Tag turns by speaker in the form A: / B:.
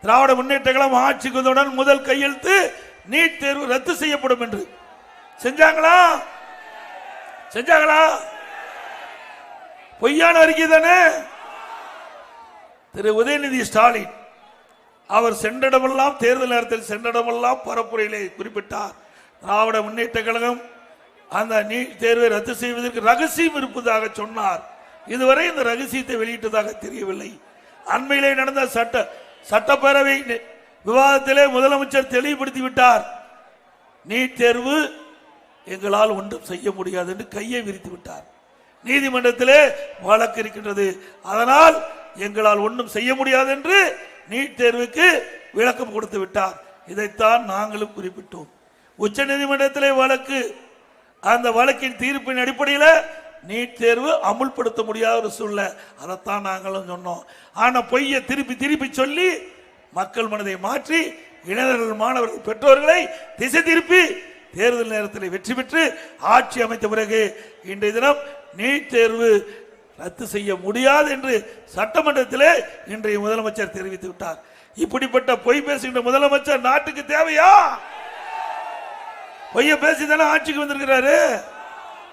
A: திராவிட முன்னேற்ற கழகம் ஆட்சிக்கு வந்தவுடன் முதல் கையெழுத்து நீட் தேர்வு ரத்து செய்யப்படும் என்று. செஞ்சாங்களா? செஞ்சாங்களா? பொய்யான அறிக்கை தானே. திரு உதயநிதி ஸ்டாலின் அவர் சென்றடமெல்லாம் தேர்தல் நேரத்தில் சென்றடமெல்லாம் பரப்புரையிலே குறிப்பிட்டார், திராவிட முன்னேற்ற கழகம் அந்த நீட் தேர்வை ரத்து செய்வதற்கு ரகசியம் இருப்பதாக சொன்னார். இதுவரை இந்த ரகசியத்தை வெளியிட்டதாக தெரியவில்லை. அண்மையிலே நடந்த சட்டப்பேரவை விவாதத்திலே முதலமைச்சர் தெளிவுபடுத்தி விட்டார், நீட் தேர்வு எங்களால் ஒன்றும் செய்ய முடியாது என்று கையை விரித்து விட்டார். நீதிமன்றத்திலே வழக்கு இருக்கின்றது, அதனால் எங்களால் ஒன்றும் செய்ய முடியாது என்று நீட் தேர்வுக்கு விளக்கம் கொடுத்து விட்டார். இதைத்தான் நாங்களும் குறிப்பிட்டோம். உச்ச நீதிமன்றத்திலே வழக்கு, அந்த வழக்கின் தீர்ப்பின் அடிப்படையில் நீட் தேர்வு அமுல்படுத்த முடியாத ஒரு சூழ்நிலை, அதைத்தான் நாங்களும் சொன்னோம். ஆனா பொய்யை திருப்பி திருப்பி சொல்லி மக்கள் மனதை மாற்றி இளைஞர்கள், மாணவர்கள், பெற்றோர்களை திசை திருப்பி தேர்தல் நேரத்தில் வெற்றி பெற்று ஆட்சி அமைத்த பிறகு இன்றைய தினம் நீட் தேர்வு ரத்து செய்ய முடியாது என்று சட்டமன்றத்திலே இன்றைய முதலமைச்சர் தெரிவித்து விட்டார். இப்படிப்பட்ட பொய் பேசுகின்ற முதலமைச்சர் நாட்டுக்கு தேவையா? பொய்ய பேசிதானே ஆட்சிக்கு வந்திருக்கிறாரு.